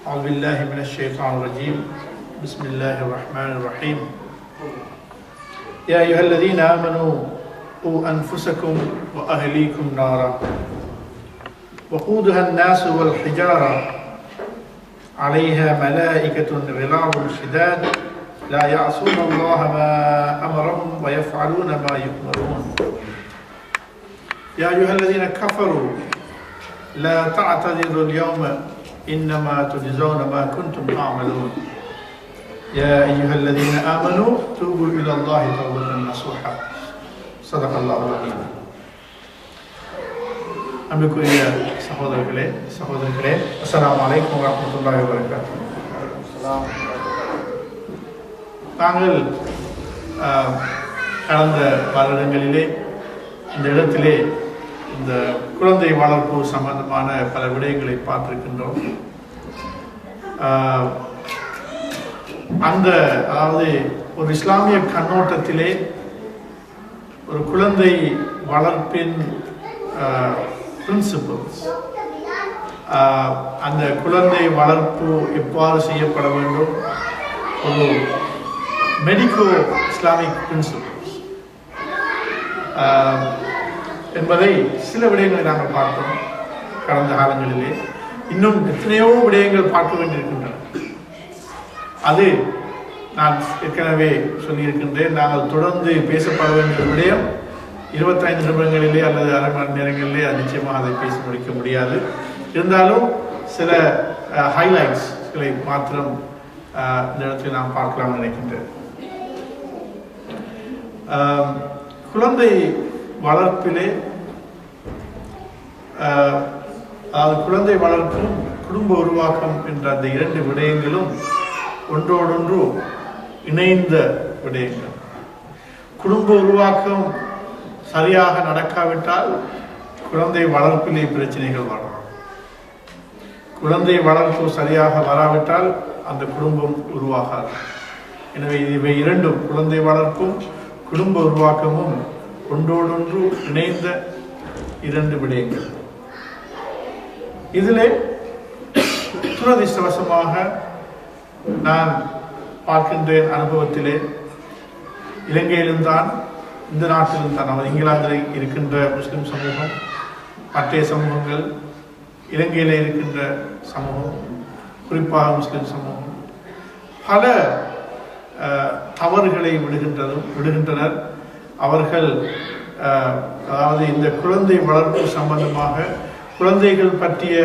أعوذ بالله من الشيطان الرجيم بسم الله الرحمن الرحيم يا أيها الذين آمنوا قوا أنفسكم وأهليكم نارا وقودها الناس والحجارة عليها ملائكة غلاظ شداد لا يعصون الله ما أمرهم ويفعلون ما يؤمرون يا أيها الذين كفروا لا تعتذروا اليوم إنما تجزون ما كنتم تعملون يا أيها الذين آمنوا توبوا إلى الله توبة نصوحا صدق الله العظيم. அன்புக்குரிய சகோதரர்களே அஸ்ஸலாமு அலைக்கும் வரஹ்மத்துல்லாஹி வபரகாத்துஹு. நாங்கள் கடந்த வருடங்களிலே இந்த இடத்திலே இந்த குழந்தை வளர்ப்பு சம்பந்தமான பல விடயங்களை பார்த்திருக்கின்றோம். அதாவது ஒரு இஸ்லாமிய கண்ணோட்டத்திலே ஒரு குழந்தை வளர்ப்பின் பிரின்சிபல்ஸ், அந்த குழந்தை வளர்ப்பு எவ்வாறு செய்யப்பட வேண்டும், ஒரு மெடிக்கோ இஸ்லாமிக் பிரின்சிபல்ஸ் என்பதை சில விடயங்களை நாங்கள் பார்த்தோம் கடந்த காலங்களிலே. இன்னும் எத்தனையோ விடயங்கள் பார்க்க வேண்டியிருக்கின்றன. அது நான் ஏற்கனவே சொல்லியிருக்கின்றேன். நாங்கள் தொடர்ந்து பேசப்பட வேண்டிய விடயம் 25 நிமிடங்களிலே அல்லது அரை மணி நேரங்களிலே நிச்சயமாக அதை பேசி முடிக்க முடியாது. இருந்தாலும் சில ஹைலைட்ஸ்களை மாத்திரம் இந்த இடத்தில் நாம் பார்க்கலாம்னு நினைக்கின்றேன். குழந்தை வளர்ப்பிலே அதாவது குழந்தை வளர்ப்பும் குடும்ப உருவாக்கம் என்ற அந்த இரண்டு விடயங்களும் ஒன்றோடொன்று இணைந்த விடயங்கள். குடும்ப உருவாக்கம் சரியாக நடக்காவிட்டால் குழந்தை வளர்ப்பிலே பிரச்சனைகள் வரும். குழந்தை வளர்ப்பு சரியாக வராவிட்டால் அந்த குடும்பம் உருவாகாது. எனவே இவை இரண்டும், குழந்தை வளர்ப்பும் குடும்ப உருவாக்கமும் ஒன்றோடொன்று இணைந்த இரண்டு விடயங்கள். இதிலே துரதிர்ஷ்டவசமாக நான் பார்க்கின்றேன் அனுபவத்திலே, இலங்கையிலும் தான் இந்த நாட்டிலும் தான், அவர் இங்கிலாந்தில் இருக்கின்ற முஸ்லிம் சமூகம், மற்ற சமூகங்கள், இலங்கையில் இருக்கின்ற சமூகம், குறிப்பாக முஸ்லிம் சமூகம் பல தவறுகளை விடுகின்றனர். அவர்கள் அதாவது இந்த குழந்தை வளர்ப்பு சம்பந்தமாக குழந்தைகள் பற்றிய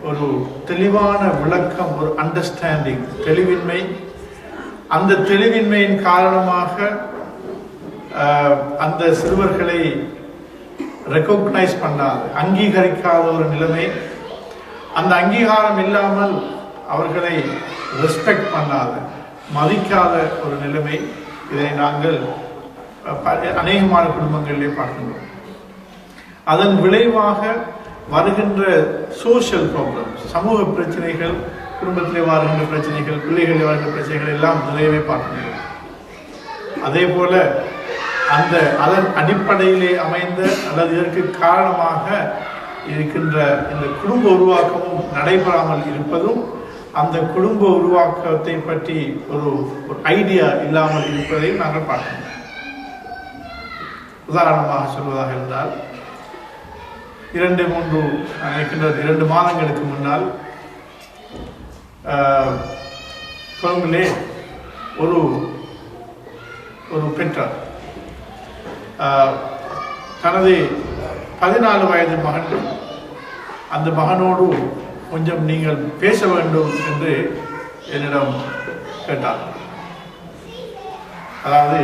ஒரு தெளிவான விளக்கம், ஒரு அண்டர்ஸ்டாண்டிங், தெளிவின்மை, அந்த தெளிவின்மையின் காரணமாக அந்த சிறுவர்களை ரெகக்னைஸ் பண்ணாத, அங்கீகரிக்காத ஒரு நிலைமை, அந்த அங்கீகாரம் இல்லாமல் அவர்களை ரெஸ்பெக்ட் பண்ணாத, மதிக்காத ஒரு நிலைமை, இதை நாங்கள் அநேகமான குடும்பங்களிலே பார்க்கின்றோம். அதன் விளைவாக வருகின்ற சோஷியல் ப்ராப்ளம்ஸ், சமூக பிரச்சனைகள், குடும்பத்திலே வருகின்ற பிரச்சனைகள், பிள்ளைகளில் வருகின்ற பிரச்சனைகள் எல்லாம் நிறையவே பார்க்கின்றோம். அதே போல அதன் அடிப்படையிலே அமைந்த அல்லது இதற்கு காரணமாக இருக்கின்ற இந்த குடும்ப உருவாக்கமும் நடைபெறாமல் இருப்பதும், அந்த குடும்ப உருவாக்கத்தை பற்றி ஒரு ஐடியா இல்லாமல் இருப்பதையும் நாங்கள் பார்க்கிறோம். உதாரணமாக சொல்வதாக இருந்தால், 2 மாதங்களுக்கு முன்னால் கொழும்பிலே ஒரு பெற்றார் தனது 14 வயது மகன், அந்த மகனோடு கொஞ்சம் நீங்கள் பேச வேண்டும் என்று என்னிடம் கேட்டார். அதாவது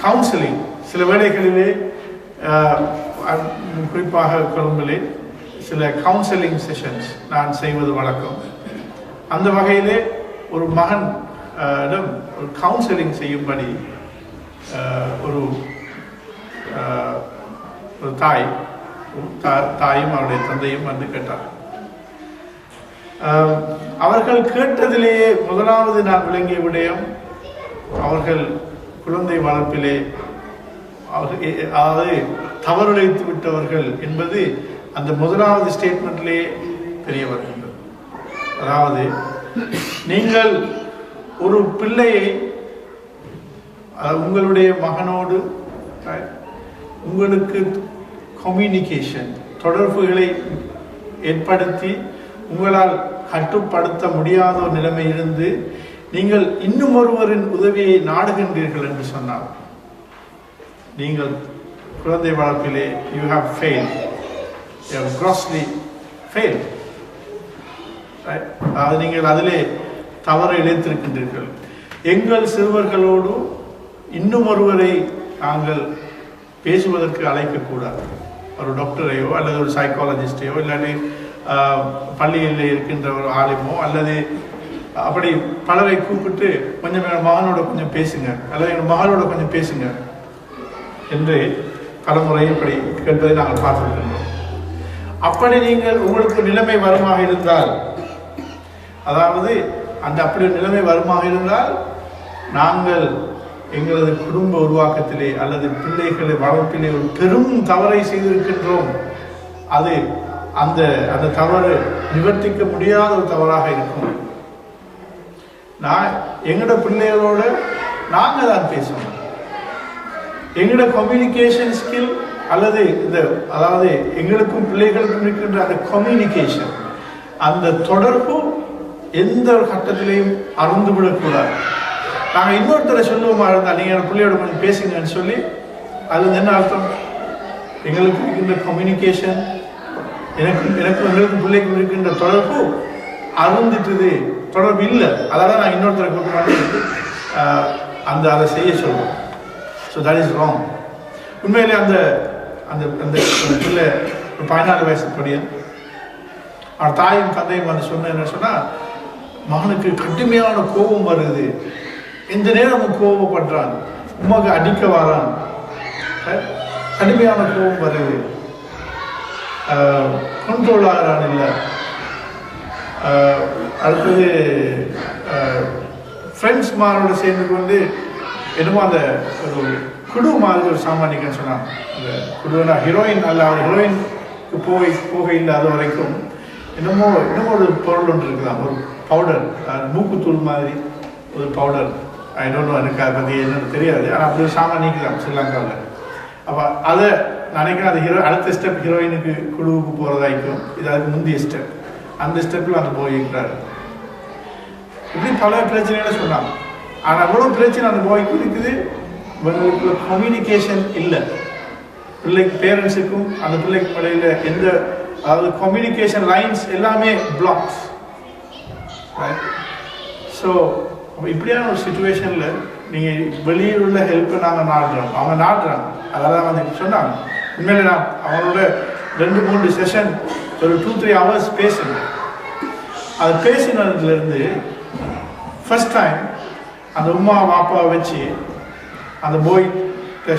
கவுன்சிலிங், சில வேளைகளிலே குறிப்பாக கொழும்பிலே சில கவுன்சிலிங் செஷன்ஸ் நான் செய்வது வழக்கம். அந்த வகையிலே ஒரு மகன் ஒரு கவுன்சிலிங் செய்யும்படி ஒரு தாயும் அவருடைய தந்தையும் வந்து கேட்டார். அவர்கள் கேட்டதிலேயே முதலாவது நான் விளங்கிய விடயம், அவர்கள் குழந்தை வளர்ப்பிலே அதாவது தவறிழைத்து விட்டவர்கள் என்பது அந்த முதலாவது ஸ்டேட்மெண்ட்லேயே தெரிய வருகின்றது. அதாவது நீங்கள் ஒரு பிள்ளையை உங்களுடைய மகனோடு உங்களுக்கு கம்யூனிகேஷன் தொடர்புகளை ஏற்படுத்தி உங்களால் கட்டுப்படுத்த முடியாத ஒரு நிலைமை இருந்து நீங்கள் இன்னும் ஒருவரின் உதவியை நாடுகின்றீர்கள் என்று சொன்னால் நீங்கள் குழந்தை வளர்ப்பிலே you have failed, you have grossly failed. அது நீங்கள் அதிலே தவறு இழைத்திருக்கின்றீர்கள். எங்கள் சிறுவர்களோடு இன்னும் ஒருவரை நாங்கள் பேசுவதற்கு அழைக்கக்கூடாது. ஒரு டாக்டரையோ அல்லது ஒரு சைக்காலஜிஸ்டையோ இல்லாட்டி பள்ளியில் இருக்கின்ற ஒரு ஆலிமோ அல்லது அப்படி பலரை கூப்பிட்டு கொஞ்சம் எங்கள் மகனோட கொஞ்சம் பேசுங்க அல்லது எங்கள் மகளோட கொஞ்சம் பேசுங்க என்று பலமுறை இப்படி கேட்பதை நாங்கள் பார்த்துருக்கின்றோம். அப்படி நீங்கள் உங்களுக்கு நிலைமை வருமாக இருந்தால், அதாவது அப்படி நிலைமை வருமாக இருந்தால் நாங்கள் எங்களது குடும்ப உருவாக்கத்திலே அல்லது பிள்ளைகளை வளர்ப்பிலே ஒரு பெரும் தவறை செய்திருக்கின்றோம். அது அந்த தவறு நிவர்த்திக்க முடியாத ஒரு தவறாக இருக்கும். எங்களோட பிள்ளைகளோட நாங்கள் தான் பேசணும். எங்களோட கம்யூனிகேஷன் ஸ்கில் அல்லது அதாவது எங்களுக்கும் பிள்ளைகளுக்கும் இருக்கின்ற அந்த கம்யூனிகேஷன், அந்த தொடர்பு எந்த ஒரு கட்டத்திலையும் அறந்து விடக்கூடாது. நாங்கள் இன்னொருத்தரை சொல்லுவோமா இருந்தால் நீங்கள் பிள்ளையோட கொஞ்சம் பேசுங்கன்னு சொல்லி அது என்ன அர்த்தம்? எங்களுக்கு இருக்கின்ற கம்யூனிகேஷன், எங்களுக்கும் பிள்ளைக்கும் இருக்கின்ற தொடர்பு அருந்துட்டுது, தொடர்பு இல்லை. அதான் நான் இன்னொருத்தரை கூப்பிட்டு அதை செய்ய சொல்லுவோம். So that is wrong. உண்மையிலே அந்த அந்த அந்த பிள்ளை 14 வயசு படியன் அவன் தாயும் தந்தையும் வந்து என்ன சொன்னால், மகனுக்கு கடுமையான கோபம் வருது, இந்த நேரம் கோபப்படுறான், உமாக்கு அடிக்க வரான், கடுமையான கோபம் வருது, கண்ட்ரோல் ஆகிறான் இல்லை. அடுத்தது ஃப்ரெண்ட்ஸ் மாரோட சேர்ந்து கொண்டு என்னமோ அந்த ஒரு குடு மாதிரி ஒரு சாமானிக்கன்னு சொன்னான். அந்த குடுனா ஹீரோயின் அல்ல, அவர் ஹீரோயினுக்கு போக இல்லாத வரைக்கும் இன்னமும் ஒரு பொருள் ஒன்று இருக்குதான், ஒரு பவுடர், மூக்குத்தூள் மாதிரி ஒரு பவுடர். ஐ டோன்ட் நோ, எனக்கு அதை பற்றி என்னன்னு தெரியாது. ஆனால் அப்படி ஒரு சாமானிக்குதான் ஸ்ரீலங்காவில். அப்போ அதை நினைக்கிறேன், அது அடுத்த ஸ்டெப் ஹீரோயினுக்கு குழுவுக்கு போகிறதாய்க்கும். இது அதுக்கு முந்தைய ஸ்டெப். அந்த ஸ்டெப்பில் அந்த போயிருக்கிறாரு. இப்படி பல பிரச்சனைகளை சொன்னாங்க. ஆனால் அவ்வளோ பிரச்சனை அந்த போய்க்கு இருக்குது. இவங்களுக்கு கம்யூனிகேஷன் இல்லை. பிள்ளைக்கு பேரண்ட்ஸுக்கும் அந்த பிள்ளைக்கு இடையில எந்த, அதாவது கம்யூனிகேஷன் லைன்ஸ் எல்லாமே பிளாக்ஸ். ஸோ இப்படியான ஒரு சுச்சுவேஷனில் நீங்கள் வெளியில் உள்ள ஹெல்ப்பை நாங்கள் நாடுறோம், அவங்க நாடுறாங்க. அதெல்லாம் வந்து சொன்னாங்க. உண்மையிலே நான் அவங்களோட 2-3 செஷன் ஒரு 2-3 hours பேசினேன். அது பேசினதுலேருந்து ஃபர்ஸ்ட் டைம் அந்த உமா வாப்பாவை வச்சு அந்த போய்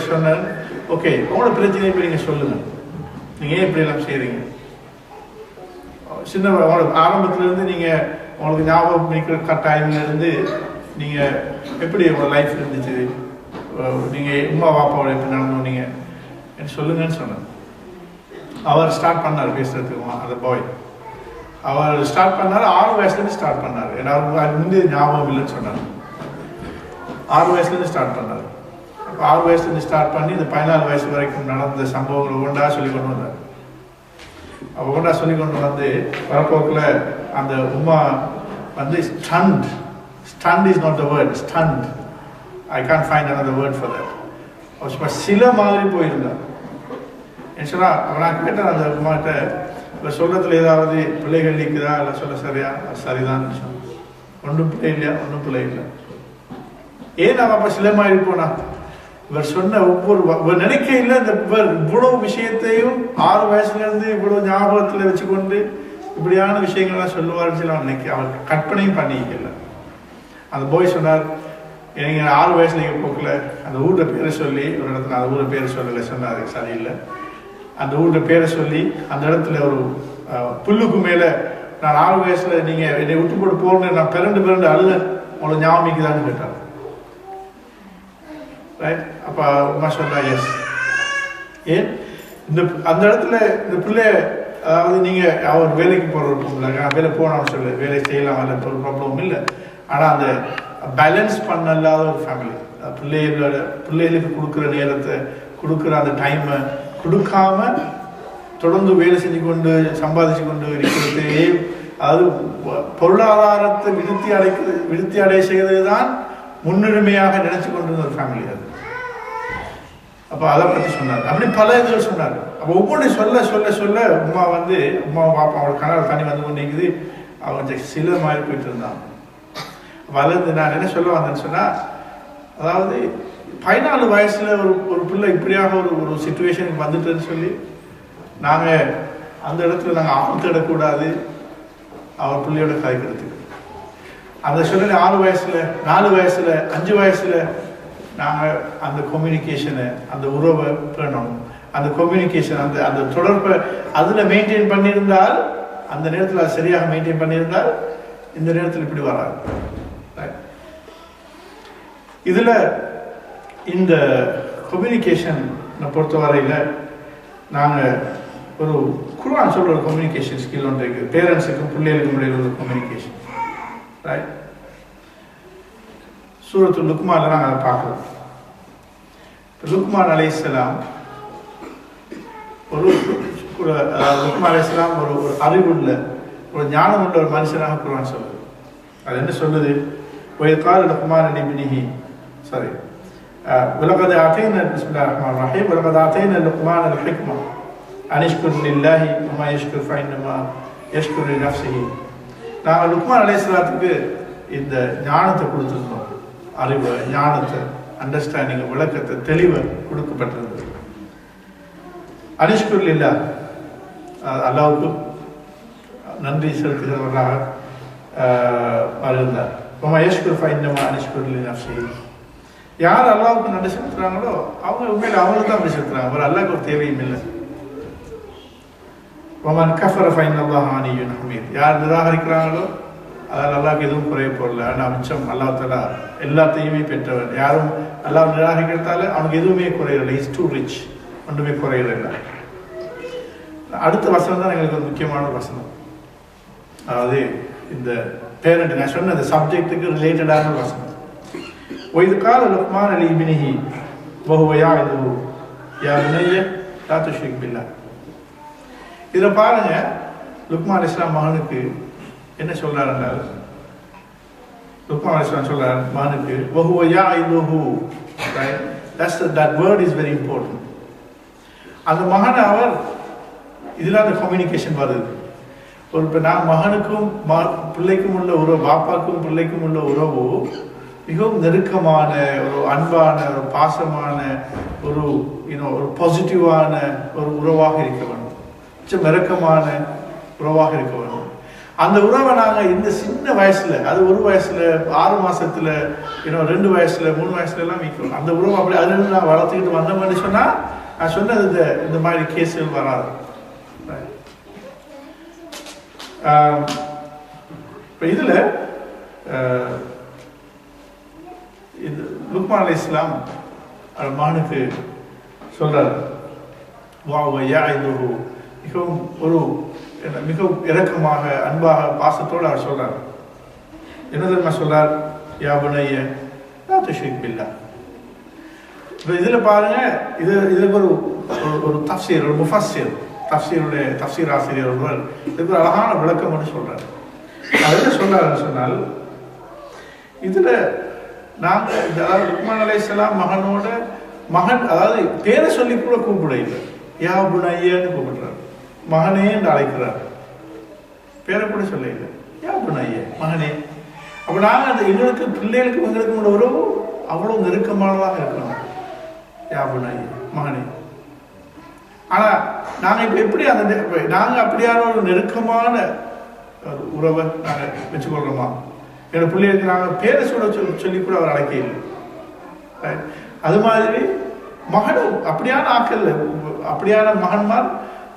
சொன்னேன், ஓகே உங்களோட பிரச்சனை இப்போ நீங்கள் சொல்லுங்கள், நீங்கள் ஏன் இப்படியெல்லாம் செய்கிறீங்க? சின்ன ஆரம்பத்துலேருந்து நீங்கள் உங்களுக்கு ஞாபகம் இருக்கிற கட்டாயம்லேருந்து நீங்கள் எப்படி உங்களோட லைஃப் இருந்துச்சு, நீங்கள் உமா வாப்பாவோட எப்படி நடந்தோன்னீங்க எனக்கு சொல்லுங்கன்னு சொன்னேன். அவர் ஸ்டார்ட் பண்ணார் பேசுறதுக்கு. அந்த பாய் அவர் ஸ்டார்ட் பண்ணார் 6 வயசுலேருந்து ஸ்டார்ட் பண்ணார். ஏன்னா அது முந்தைய ஞாபகம் இல்லைன்னு சொன்னார். 6 வயசுலேருந்து ஸ்டார்ட் பண்ணார். அப்போ 6 வயசுலேருந்து ஸ்டார்ட் பண்ணி இந்த 14 வயசு வரைக்கும் நடந்த சம்பவங்களை ஒவ்வொன்றா சொல்லி கொண்டு வந்தார். அப்போ ஒவ்வொன்றா சொல்லி கொண்டு வந்து வரப்போக்கில் அந்த உமா வந்து stunt is not the word, stunt, I can't find another word for that. அவர் சில மாதிரி போயிருந்தார். சொன்னா நான் கேட்டேன் அந்த உமாட்ட, இல்லை சொல்றதுல ஏதாவது பிள்ளைகள் இருக்குதா, இல்லை சொல்ல சரியா? சரிதான் சொன்னேன். ஒன்றும் பிள்ளை இல்லையா? ஒன்றும் பிள்ளை இல்லை. ஏன் நம்ம அப்போ சில மாதிரி போனா இவர் சொன்ன ஒவ்வொரு நினைக்க இல்லை. இந்த இவர் இவ்வளவு விஷயத்தையும் 6 வயசுலேருந்து இவ்வளவு ஞாபகத்தில் வச்சுக்கொண்டு இப்படியான விஷயங்கள்லாம் சொல்லுவார்னு சொல்லி அவன் அவர் கற்பனையும் பண்ணிக்கல. அந்த போய் சொன்னார், எனக்கு 6 வயசுல போக்கில் அந்த ஊரோட பேரை சொல்லி ஒரு இடத்துல, அந்த ஊரோட பேரை சொல்லலை சொன்னார், சரியில்லை. அந்த ஊரோட பேரை சொல்லி அந்த இடத்துல ஒரு புல்லுக்கு மேலே நான் 6 வயசுல நீங்கள் என்னை விட்டு போட்டு போகணுன்னு நான் பிறண்டு அழுத உங்களுக்கு ஞாபகிக்குதான்னு கேட்டார். ரைட். அப்போ உமா சொன்னா எஸ். ஏன் அந்த இடத்துல இந்த பிள்ளைய அதாவது நீங்கள் அவர் வேலைக்கு போகிறப்ப வேலை போனான்னு சொல்லு, வேலை செய்யலாம், இல்லை ஒரு ப்ராப்ளமும் இல்லை. ஆனால் அந்த பேலன்ஸ் பண்ணலாத ஒரு ஃபேமிலி, பிள்ளைகளுக்கு கொடுக்குற நேரத்தை, கொடுக்குற அந்த டைமை கொடுக்காம தொடர்ந்து வேலை செஞ்சு கொண்டு சம்பாதிச்சு கொண்டு இருக்கிறது, அதாவது பொருளாதாரத்தை விருத்தி அடைய செய்வது தான் முன்னுரிமையாக நினைச்சு கொண்டிருந்த ஒரு ஃபேமிலி அது. அப்போ அதை பற்றி சொன்னார். அப்படி பல இதுகள் சொன்னார். அப்போ ஒவ்வொன்றையும் சொல்ல சொல்ல சொல்ல உமா பாப்பா அவளோட கனவு தண்ணி வந்து கொண்டிருக்குது. அவங்க சில மாதிரி போயிட்டு இருந்தான். வளர்ந்து நான் என்ன சொல்ல வந்தேன்னு சொன்னால், அதாவது 14 வயசுல ஒரு பிள்ளை இப்படியாக ஒரு சிச்சுவேஷனுக்கு வந்துட்டுன்னு சொல்லி நாங்கள் அந்த இடத்துல நாங்கள் ஆள் தேடக்கூடாது அவர் பிள்ளையோட காய்க்கிறதுக்கு. அந்த சொல்ல 6 வயசுல 4 வயசுல 5 வயசுல நாங்கள் அந்த கம்யூனிகேஷனை, அந்த உறவை பண்ணணும். அந்த கம்யூனிகேஷன், அந்த தொடர்பை அதில் மெயின்டைன் பண்ணியிருந்தால், அந்த நேரத்தில் அது சரியாக மெயின்டைன் பண்ணியிருந்தால் இந்த நேரத்தில் இப்படி வராது. இதில் இந்த கம்யூனிகேஷன் பொறுத்தவரையில் நாங்கள் ஒரு குர்ஆன் சொல்கிற ஒரு கம்யூனிகேஷன் ஸ்கில் ஒன்று இருக்குது. பேரண்ட்ஸுக்கும் பிள்ளைகளுக்கும் இடையில் ஒரு கம்யூனிகேஷன். ரைட், சூரத்து லுக்மான்ல நாங்கள் அதை பார்க்குறோம். லுக்மான் அலைஹிஸ்ஸலாம் லுக்மான் அலைஹிஸ்ஸலாம் ஒரு அறிவுள்ள, ஒரு ஞானம் உள்ள ஒரு மனுஷனாக குர்ஆன் சொல்லுது. அது என்ன சொல்லுது? وَيَقَالَ لُقْمَانُ لِابْنِهِ وَلَقَدْ آتَيْنَا بسم الله الرحمن الرحيم وَلَقَدْ آتَيْنَا لُقْمَانَ الْحِكْمَةَ أَنِ اشْكُرْ لِلَّهِ وَمَا يَشْكُرُ فَإِنَّمَا يَشْكُرُ لِنَفْسِهِ. நாங்கள் லுக்மான் அலைஹிஸ்ஸலாத்துக்கு இந்த ஞானத்தை கொடுத்துருந்தோம். அறிவு, ஞானத்தை, அண்டர்ஸ்டாண்டிங், விளக்கத்தை, தெளிவை கொடுக்கப்பட்டிருந்தது. அனிஷ்குர் இல்லா, அல்லாவுக்கு நன்றி செலுத்துகிறவர்களாக இருந்தார். யார் அல்லாவுக்கு நன்றி செலுத்துறாங்களோ அவங்க உண்மையில அவங்களுக்கு தான் நன்றி செலுத்துறாங்க. ஒரு அல்லாவுக்கு ஒரு தேவையும் இல்லை. யார் நிராகரிக்கிறாங்களோ அதில் அல்லாவுக்கு எதுவும் குறைய போடல. ஆனால் மிச்சம் அல்லாஹ் தஆலா எல்லாத்தையுமே பெற்றவன். யாரும் அல்லாஹ் நிராகரிக்கிறதால அவனுக்கு எதுவுமே குறையில்லை. இஸ் டூ ரிச், ஒன்றுமே குறையில்லை. அடுத்த வசனம் தான் எங்களுக்கு ஒரு முக்கியமான ஒரு வசனம். அதாவது இந்த பேரண்ட், நான் சொன்ன அந்த சப்ஜெக்டுக்கு ரிலேட்டடான ஒரு வசனம். وَإِذْ قَالَ لُقْمَانُ لِابْنِهِ وَهُوَ يَعِظُهُ يَا بُنَيَّ لَا تُشْرِكْ بِاللَّهِ. இதில் பாருங்க, லுக்மான் அலைஹிஸ்ஸலாம் மகனுக்கு என்ன சொல்றாருன்றால், லுக்மான் அலைஹிஸ்ஸலாம் சொல்றார் மகனுக்கு وَهُوَ يَعِظُهُ. That word is very important. அந்த மகன் அவர் இதில் அந்த கம்யூனிகேஷன் வருது. ஒரு இப்போ நான் மகனுக்கும் பிள்ளைக்கும் உள்ள உறவு, பாப்பாக்கும் பிள்ளைக்கும் உள்ள உறவு மிகவும் நெருக்கமான, ஒரு அன்பான, ஒரு பாசமான, ஒரு ஒரு பாசிட்டிவான ஒரு உறவாக இருக்க வேண்டும். மிச்சம் நெருக்கமான உறவாக இருக்க வேண்டும். அந்த உறவை நாங்கள் இந்த சின்ன வயசுல, அது 1 வயசுல, 6 மாசத்துல, 2 வயசுல, 3 வயசுல எல்லாம் வைக்கணும். அந்த உறவு அப்படி அதுலேருந்து நான் வளர்த்துக்கிட்டு வந்த மாதிரி சொன்னால் நான் சொன்னது இந்த மாதிரி கேஸுகள் வராது. இப்போ இதில் இது லுக்மான் அலைஹிஸ்ஸலாம் மகனுக்கு சொல்றார், மிகவும் இரக்கமாக, அன்பாக, பாசத்தோடு அவர் சொல்றார். என்ன தெரியுமா சொல்றார்? யா புனைய லா துஷ்ரிக் பில்லாஹ். இப்போ இதில் பாருங்க, இதுக்கு ஒரு தஃப்சீர், ஒரு முஃபஸ்ஸிர், தஃப்சீர் ஆசிரியர் ஒருவர் இதுக்கு ஒரு அழகான விளக்கம் ஒன்று சொல்றார். அது என்ன சொல்றாருன்னு சொன்னால், இதில் நாங்கள் அதாவது லுக்மான் அலைஹிஸ்ஸலாம் மகனோட மகன், அதாவது பேரை சொல்லி கூட கூப்பிட இல்லை, யா புனையன்னு கூப்பிடுறார். மகனே என்று அழைக்கிறார், பேரை கூட சொல்ல இல்லை, யா புனைய, மகனே. அப்போ நாங்கள் அந்த எங்களுக்கு பிள்ளைகளுக்கு எங்களுக்கு உள்ள உறவு அவ்வளோ நெருக்கமானதாக இருக்கணும். யா புனைய, மகனே. ஆனால் நாங்கள் இப்போ எப்படி நாங்கள் அப்படியான ஒரு நெருக்கமான உறவை நாங்கள் வச்சுக்கொள்கிறோமா? என்னோட பிள்ளைகளுக்கு நாங்கள் பேரை சொல்லி கூட அவர் அழைக்க இல்லை. அது மாதிரி மகனும் அப்படியான ஆக்கள், அப்படியான மகன்மார்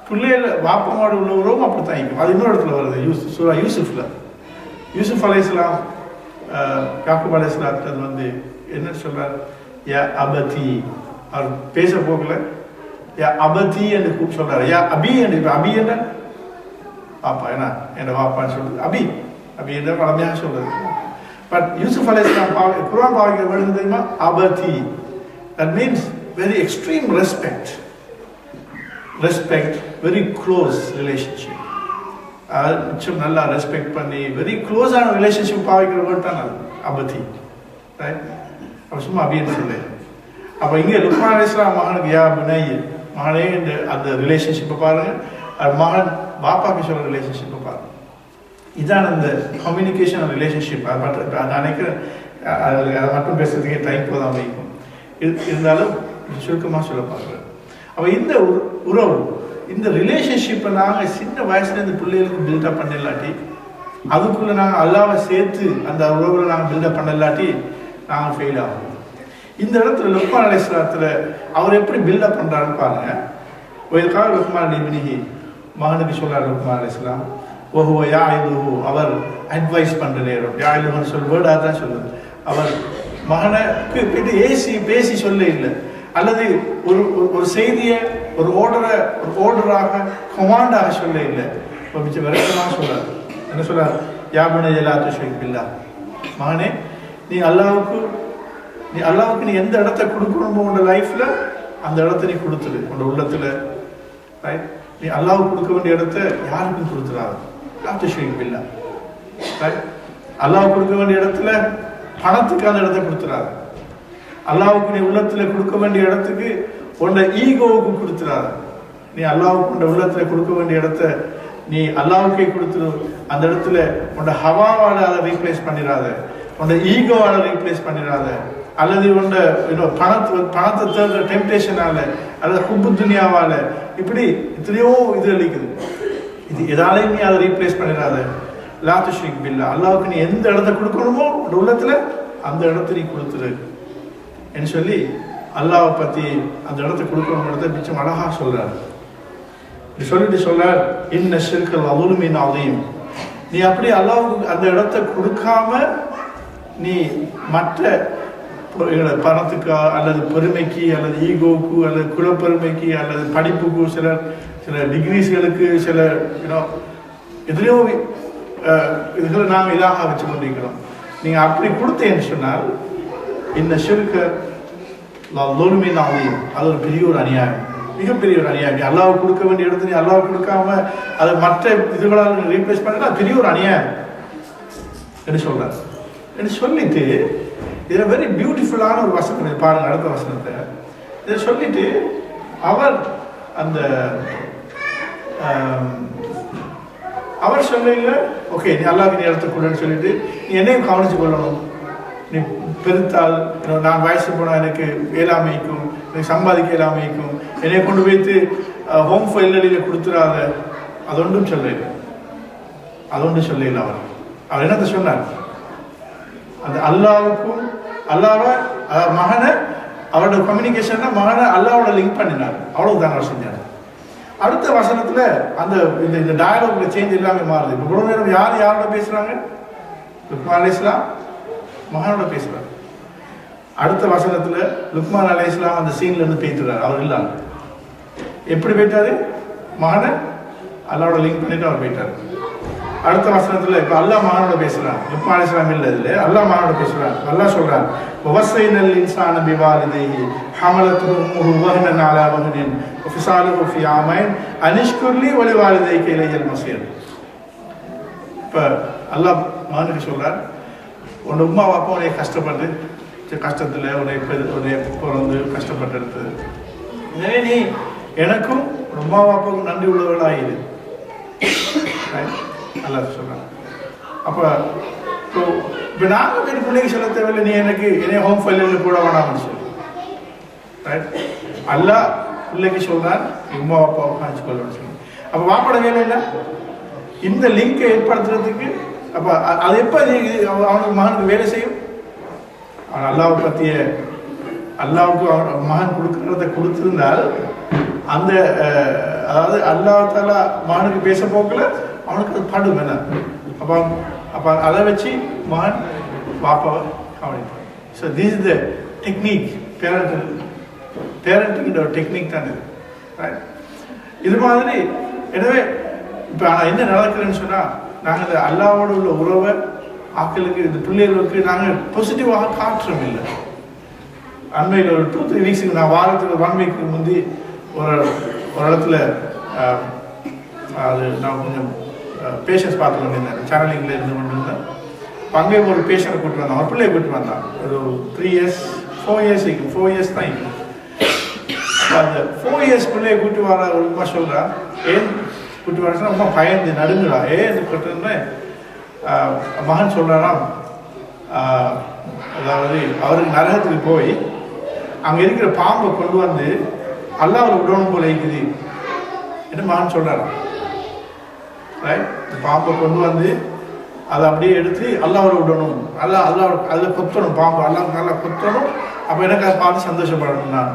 பிள்ளைகள் வாப்பமாடு உள்ள உறவும் அப்படித்தான் இருக்கும். அது இன்னொரு இடத்துல வருது, சூரா யூசுஃப்ல. யூசுஃப் அலைஹிஸ்ஸலாம் யாக்கூப் அலைஹிஸ்ஸலாத்து என்ன சொல்றார்? யா அபதி. அவர் பேச போகல யா அபதி என்று சொல்றாரு. யா அபி என்று, அபி என்ன வாப்பா ஏன்னா என் வாப்பான்னு சொல்லுது அபி அபி என்ற பழமையாக சொல்றது. பட் யூசுப் அலைஹிஸ்ஸலாம் குர்ஆன் பாவிக்கிற வேர்டு தெரியுமா? அபதி. That means very extreme respect, very close relationship. நிச்சயம் நல்லா ரெஸ்பெக்ட் பண்ணி வெரி க்ளோஸான ரிலேஷன்ஷிப் பாவிக்கிற வேர்ட் தான் அது அபதி, ரைட்? அப்போ சும்மா அபின்னு சொல்லு. அப்போ இங்கே லுக்மான் அலைஹிஸ்ஸலாம் மகனுக்கு யா புனைய மகனே அந்த ரிலேஷன்ஷிப்பை பாருங்க, மகன் பாப்பாக்கு சொல்ற ரிலேஷன்ஷிப்பை பாருங்க. இதான் அந்த கம்யூனிகேஷன் ரிலேஷன்ஷிப். அது நினைக்கிறேன் அதை மட்டும் பேசுறதுக்கே டைம் போதான் வைக்கும். இருந்தாலும் சுருக்கமாக சொல்ல பார்க்குறேன். அப்போ இந்த உறவு இந்த ரிலேஷன்ஷிப்பை நாங்கள் சின்ன வயசுல இந்த பிள்ளைகளுக்கு பில்டப் பண்ணிடலாட்டி, அதுக்குள்ளே நாங்கள் அல்லாவை சேர்த்து அந்த உறவுல நாங்கள் பில்டப் பண்ணலாட்டி நாங்கள் ஃபெயில் ஆகும். இந்த இடத்துல லுக்மான் அலைஹிஸ்ஸலாத்துல அவர் எப்படி பில்டப் பண்ணுறாருன்னு பாருங்க. ஒரு கால லுக்மான் இப்னிஹி மகனுக்கு சொல்றார் லுக்மான் அலைஹிஸ்ஸலாம் ஓஹோ யாயிலுஹு, அவர் அட்வைஸ் பண்ணுற நேரம் யாயிலுஹுன்னு சொல் வேர்டு அதான் சொல்லுது. அவர் மகனுக்கு பேசி சொல்ல இல்லை, அல்லது ஒரு செய்தியை ஒரு ஓர்டராக கமாண்டாக சொல்ல இல்லை, மிச்சம் விரட்டமாக சொல்றாரு. என்ன சொல்றாரு? யாபுன லா துஷ்ரிக் பில்லாஹ், மகனே நீ அல்லாவுக்கு நீ எந்த இடத்த கொடுக்கணுமோ உன்னோட லைஃப்ல அந்த இடத்த நீ கொடுத்துரு உன்னோட உள்ளத்துல, ரைட்? நீ அல்லாவுக்கு கொடுக்க வேண்டிய இடத்த யாருக்கும் கொடுத்துடாது. லா துஷ்ரிக் பில்லாஹ், ரைட்? அல்லாவுக்கு கொடுக்க வேண்டிய இடத்துல பணத்துக்கு அந்த இடத்த கொடுத்துடாது. அல்லாவுக்கு நீ உள்ளத்துல கொடுக்க வேண்டிய இடத்துக்கு உன்னோட ஈகோவுக்கு கொடுத்துடாது. நீ அல்லாவுக்கு உன்னோட உள்ளத்துல கொடுக்க வேண்டிய இடத்த நீ அல்லாவுக்கே கொடுத்துரு. அந்த இடத்துல உன்னோட ஹவாவால அதை ரீப்ளேஸ் பண்ணிடாத, உன்னோட ஈகோவால ரீப்ளேஸ் பண்ணிடாத, அல்லது உன்னோட பணத்தை தேடுற டெம்டேஷனால அல்லது ஹுப்பு துனியாவால இப்படி எத்தனையோ இது அளிக்குது. இது எதாலையும் நீ அதை ரீப்ளேஸ் பண்ணிடாத. லா துஷ்ரிக் பில்லாஹ், அல்லாவுக்கு நீ எந்த இடத்த கொடுக்கணுமோ உன்னோட உள்ளத்துல அந்த இடத்த நீ கொடுத்துரு என்று சொல்லி அல்லாவை பத்தி அந்த இடத்த கொடுக்கணும் இடத்த மிச்சம் அழகா சொல்றாரு. சொல்லிட்டு சொல்றார் இன்ன ஷிர்கல் அஸுல்மின் அஸீம், நீ அப்படி அல்லாவுக்கு அந்த இடத்த கொடுக்காம நீ மற்ற பணத்துக்கு அல்லது பெருமைக்கு அல்லது ஈகோவுக்கு அல்லது குலப்பெருமைக்கு அல்லது படிப்புக்கு சில டிகிரிஸ்களுக்கு சில எதிரையோ இதுகளை நாம் இதாக வச்சு கொண்டிருக்கிறோம். நீங்க அப்படி கொடுத்தேன்னு சொன்னால் இந்த ஷிர்க லொலுமின் அஸீம், அது ஒரு பெரிய ஒரு அநியாயம், மிகப்பெரிய ஒரு அநியாயம். அல்லாஹ் கொடுக்க வேண்டிய இடத்துல நீ அல்லாஹ் கொடுக்காம அதை மற்ற இதுகளால் ரீப்ளேஸ் பண்ணா பெரிய ஒரு அநியாயம் என்று சொல்றாரு. என்று சொல்லிட்டு இதில் வெரி பியூட்டிஃபுல்லான ஒரு வசனம் பாருங்க, அடுத்த வசனத்தை. இதை சொல்லிட்டு அவர் அந்த அவர் சொல்லல ஓகே நீ அல்லாஹ்க்கு நீ இடத்த கொடுன்னு சொல்லிட்டு நீ என்னையும் கவனிச்சு கொள்ளணும். நீ பெருத்தால் நான் வயசு போனால் எனக்கு இயலாமைக்கும் எனக்கு சம்பாதிக்க இயலாமைக்கும் என்னை கொண்டு வைத்து ஹோம் ஃபைலில் கொடுத்துடாத, அதொன்றும் சொல்லல. அவர் என்னத்தை சொன்னார்? அந்த அல்லாவுக்கும் அல்லாவை மகனை அவரோட கம்யூனிகேஷன் மகனை அல்லாவோட லிங்க் பண்ணினார், அவ்வளவுதான் அவர் செஞ்சார். அடுத்த வசனத்துல அந்த இந்த டயலாக்ல சேஞ்ச் எல்லாமே மாறுது. இப்போ இவ்வளவு நேரம் யாரோட பேசுறாங்க? லுக்மான் அலைஹிஸ்ஸலாம் மகனோட பேசுறாரு. அடுத்த வசனத்துல லுக்மான் அலைஹிஸ்ஸலாம் அந்த சீன்ல இருந்து பேசுறாரு. அவர் இல்லாம எப்படி போயிட்டாரு? மகனை அல்லாவோட லிங்க் பண்ணிட்டு அவர் போயிட்டாரு. அடுத்த வசனத்துல இப்ப அல்லாஹ் மகனோட பேசுறான், லுக்மான் அலைஹிஸ்ஸலாம் இல்ல, இதுல அல்லாஹ் மகனோட பேசுறான். அல்லாஹ் சொல்றான் வஸைனல் இன்சான பிவாலிதைஹி ஹமலத்துஹு உம்முஹு வஹ்னன் அலா வஹ்னின் வஃபிஸாலுஹு ஃபீ ஆமைன் அனிஷ்குர் லீ வலிவாலிதைக இலையல் மஸீர். இப்ப அல்லாஹ் மகனுக்கு சொல்றார், உன் உம்மா அப்பா உன்னை கஷ்டப்பட்டு கஷ்டத்துல உன்னை பிறந்து கஷ்டப்பட்டு எடுத்தது, எனவே நீ எனக்கும் உம்மா அப்பாவுக்கும் நன்றி உள்ளவர்களாயிரு அல்லாஹ் சொல்றாங்க. அப்ப இப்போ நாங்கள் என் பிள்ளைக்கு சொல்ல தேவையில்லை, நீ என்னை ஹோம் ஃபைலில் கூட வேணாம்னு சொல்லி அல்லாஹ் பிள்ளைக்கு சொல்றான் உம்மா அப்பா உட்காந்து கொள்ளணும்னு சொல்லி. அப்ப வாப்பட வேலை இல்லை இந்த லிங்கை ஏற்படுத்துறதுக்கு. அப்ப அது எப்ப அவனுக்கு மகனுக்கு வேலை செய்யும்? அவன் அல்லாவை பத்திய அல்லாவுக்கு அவன் மகன் கொடுக்கறத கொடுத்திருந்தால் அந்த அதாவது அல்லாஹ்தால மகனுக்கு பேச போக்கல அவனுக்கு அது படும் என்ன. அப்ப அதை வச்சு மகன் பாப்பாவை கவனிப்பான். So this is the technique, parenting technique தான் இது. இது மாதிரி எனவே இப்போ ஆனால் என்ன நடக்குதுன்னு சொன்னால் நாங்கள் இந்த அல்லாவோட உள்ள உறவை ஆக்களுக்கு இந்த பிள்ளைகளுக்கு நாங்கள் பாசிட்டிவாக காட்டுறோம் இல்லை. அண்மையில் ஒரு 2-3 வீக்ஸுக்கு நான் வாரத்துக்கு 1 வீக்கு முந்தி ஒரு இடத்துல அது நான் கொஞ்சம் பேஷண்ட்ஸ் பார்த்து கொண்டிருந்தேன், சேனலிங்கில் இருந்து கொண்டிருந்தேன். அங்கே ஒரு பேஷண்ட்டை கூப்பிட்டு வந்தான், ஒரு பிள்ளையை கூப்பிட்டு வந்தான். ஒரு 3 இயர்ஸ் 4 இயர்ஸ் இருக்கும், 4 இயர்ஸ் தான் இருக்கும். அந்த 4 இயர்ஸ் பிள்ளையை கூப்பிட்டு வர ஒரு உமா சொல்கிறா, ஏன் கூப்பிட்டு வர ரொம்ப பயந்து நடுங்குறா. ஏன் கூப்பிட்டுருந்தேன் மகன் சொல்கிறாராம், அதாவது அவருக்கு நரகத்துக்கு போய் அங்கே இருக்கிற பாம்பை கொண்டு வந்து அல்லாஹ்வை விடணும் போல இருக்குது என்ன மகன் சொல்கிறாராம். ரைட், பாம்பை கொண்டு வந்து அதை அப்படியே எடுத்து அல்லாஹ்வை விடணும், அல்லாஹ் அதில் கொத்தணும், பாம்பு அல்லாஹ் நல்லா கொத்தணும், அப்போ எனக்கு அதை பார்த்து சந்தோஷப்படணும். நான்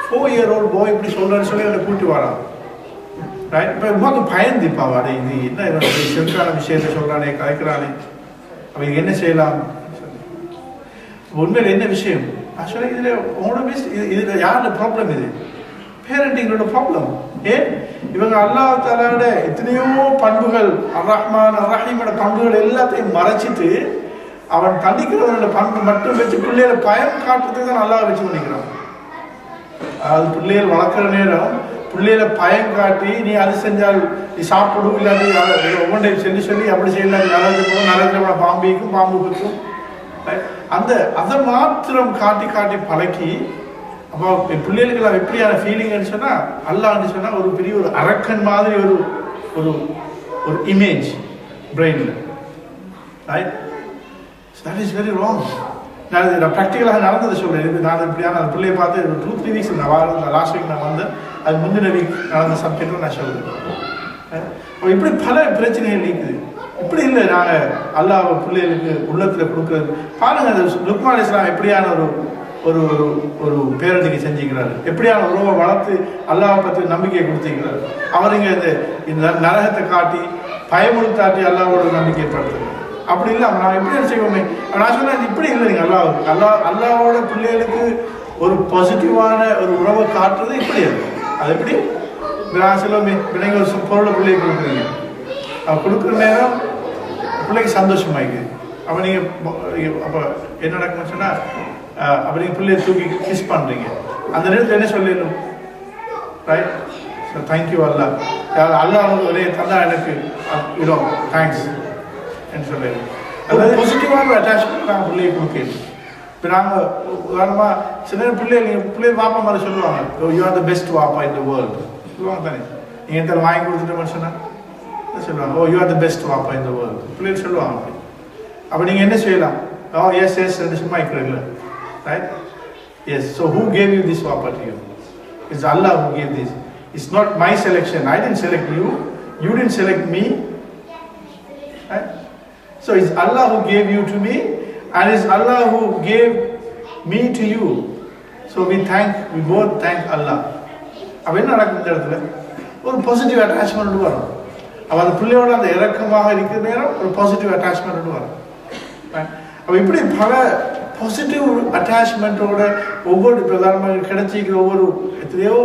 4 year old boy இப்படி சொல்கிறேன்னு சொல்லி அவனை கூட்டி வரான். ரைட், இப்போ உமாக்கு பயந்துப்பா வர, இது என்ன செலுக்கான விஷயத்தை சொல்கிறானே, கலைக்கிறானே, அவங்க என்ன செய்யலாம். உண்மையில் என்ன விஷயம் ஆக்சுவலாக இதில் உங்களோட இதில் யாரோட ப்ராப்ளம், இது பேரண்டிங்களோட ப்ராப்ளம். ஏன் இவங்க அல்லாஹ் தஆலாவோட எத்தனையோ பண்புகள், அர் ரஹ்மான் அர் ரஹீமோட பண்புகள் எல்லாத்தையும் மறைச்சிட்டு அவன் தண்டிக்கிறவனோட பண்பு மட்டும் வச்சு பிள்ளைகளை பயம் காட்டுறதுக்கு தான் அல்லாஹ் வச்சு பண்ணிக்கிறான். அதாவது பிள்ளைகள் வளர்க்குற நேரம் பிள்ளைகளை பயம் காட்டி, நீ அது செஞ்சால் நீ சாப்பிடும், இல்லாட்டி ஒவ்வொன்றையும் சொல்லி சொல்லி அப்படி செய்யலாம், நரேந்திர பாம்பிக்கும் பாம்பு குத்தும், அந்த அதை மாத்திரம் காட்டி காட்டி பழக்கி. அப்போ பிள்ளைகளுக்கு எப்படியான ஃபீலிங்னு சொன்னால், அல்லாஹ்னு சொன்னால் ஒரு பெரிய ஒரு அரக்கன் மாதிரி ஒரு ஒரு ஒரு இமேஜ் பிரெயினில். Right, that is very wrong. நான் ப்ராக்டிக்கலாக நடந்ததை சொல்கிறேன். நான் இப்படியான அந்த பிள்ளையை பார்த்து ஒரு 2-3 வீக்ஸ் நான் லாஸ்ட் வீக் நான் வந்தேன், அது முந்தின வீக் நடந்த சப்ஜெக்டும் நான் சொல்கிறேன். இப்படி பல பிரச்சனைகள் இருக்குது. இப்படி இல்லை நாங்கள் அல்லாஹ் பிள்ளைகளுக்கு உள்ளத்தில் கொடுக்குறது. பாருங்க, அது லுக்மான் அலைஹிஸ்ஸலாம் எப்படியான ஒரு ஒரு ஒரு பேரண்டிங்கை செஞ்சுக்கிறாரு, எப்படியான உறவை வளர்த்து அல்லாஹ்வை பற்றி நம்பிக்கையை கொடுத்துக்கிறாரு. அவர் இங்கே இந்த நரகத்தை காட்டி பயமுறுத்தாட்டி அல்லாஹ்வோட நம்பிக்கை ஏற்படுத்துறது அப்படி இல்லை. நான் எப்படி செய்வோமே, நான் சொன்னேன் இப்படி இல்லை. நீங்கள் அல்லாஹ்வோட பிள்ளைகளுக்கு ஒரு பாசிட்டிவான ஒரு உறவை காட்டுறது இப்படி இருக்கும். அது எப்படி நான் சொல்லுவோமே, நீங்கள் ஒரு பொருளை பிள்ளையை கொடுக்குறீங்க, கொடுக்குற நேரம் பிள்ளைக்கு சந்தோஷமாயிக்குது. அப்போ நீங்கள் அப்போ என்ன நடக்குன்னு சொன்னால், அப்போ நீங்கள் பிள்ளையை தூக்கி கிஸ் பண்ணுறீங்க. அந்த நேரத்தில் என்ன சொல்லிடணும், ரைட், ஸோ தேங்க்யூ அல்லாஹ், அல்லாஹ் வந்து ஒரே தந்தா எனக்கு தேங்க்ஸ் என்று சொல்லிடணும். அதாவது பாசிட்டிவான அட்டாச்மெண்ட் நாங்கள் பிள்ளையை கொடுக்கணும். இப்போ நாங்கள் உதாரணமாக சில நேரம் பிள்ளை வாப்பா மாதிரி சொல்லுவாங்க, யூ ஆர் த பெஸ்ட் வாப்பா இன் த வேர்ல்டு சொல்லுவாங்க தானே. நீங்கள் எந்த வாங்கி கொடுத்துட்டோம்னு சொன்னால் சொல்லுவாங்க, ஓ யூ ஆர் த பெஸ்ட் வாப்பா இந்த வேர்ல்டு பிள்ளைகள் சொல்லுவாங்க. அப்படி அப்போ நீங்கள் என்ன செய்யலாம், ஓ எஸ் எஸ் ரெண்டு சும்மா இருக்கிறீங்களா, right, yes. So who gave you this வாப்பா to you? It's Allah who gave this. It's not my selection. I didn't select you, you didn't select me, right. So it's Allah who gave you to me and it's Allah who gave me to you. So we both thank Allah. அப்போ என்ன நடக்கும் இந்த இடத்துல, ஒரு positive attachment வரும். அப்போ அந்த பிள்ளையோட அந்த இறக்கமாக இருக்கிற நேரம் ஒரு பாசிட்டிவ் அட்டாச்மெண்ட் வரும். அப்போ இப்படி பல பாசிட்டிவ் அட்டாச்மெண்ட்டோட ஒவ்வொரு பிரதானமாக கிடைச்சிக்கிற ஒவ்வொரு எத்தனையோ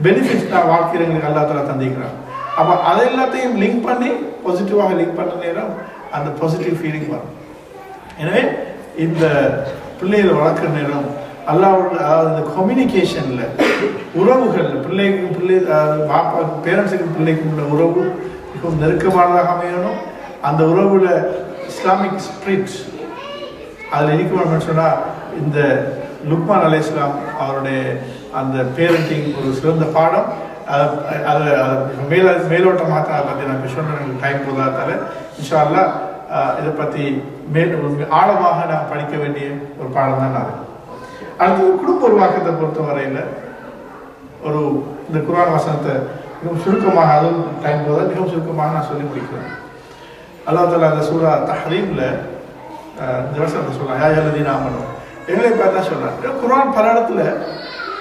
பெனிஃபிட்ஸ் நான் வாழ்க்கையில் எங்களுக்கு அல்லா தஆலா தந்திக்கிறாங்க. அப்போ அதை எல்லாத்தையும் லிங்க் பண்ணி பாசிட்டிவாக லிங்க் பண்ண நேரம் அந்த பாசிட்டிவ் ஃபீலிங் வரும். எனவே இந்த பிள்ளைகளை வளர்க்குற நேரம் அல்லாவோட, அதாவது இந்த கம்யூனிகேஷனில் உறவுகள் பிள்ளை பாப்பா பேரண்ட்ஸுக்கு பிள்ளைக்கும் உள்ள உறவு மிகவும் நெருக்கமானதாக அமையணும். அந்த உறவுல இஸ்லாமிக் ஸ்பிரிட் அதில் இருக்கணும்னு சொன்னால் இந்த லுக்மான் அலைஹிஸ்ஸலாம் அவருடைய அந்த பேரண்டிங் ஒரு சிறந்த பாடம். அதை மேலோட்டமாக தான் அதை பற்றி நான் சொன்ன டைம் போதாதால இன்ஷா அல்லாஹ் இதை பற்றி ஆழமாக நான் படிக்க வேண்டிய ஒரு பாடம் தான் அது. அடுத்தது குடும்ப உருவாக்கத்தை பொறுத்த வரையில் ஒரு இந்த குர்ஆன் வசனத்தை மிகவும் சுருக்கமாக, அதுவும் டைம் போதால் மிகவும் சுருக்கமாக நான் சொல்லி முடிக்கிறேன். அல்லாஹ் தஆலா அந்த சூரா தஹ்ரீம்ல இந்த வசனத்தை சொல்றான், யா அய்யுஹல்லதீன ஆமனூ, எங்களை பார்த்து தான் சொல்றான். குர்ஆன் பல இடத்துல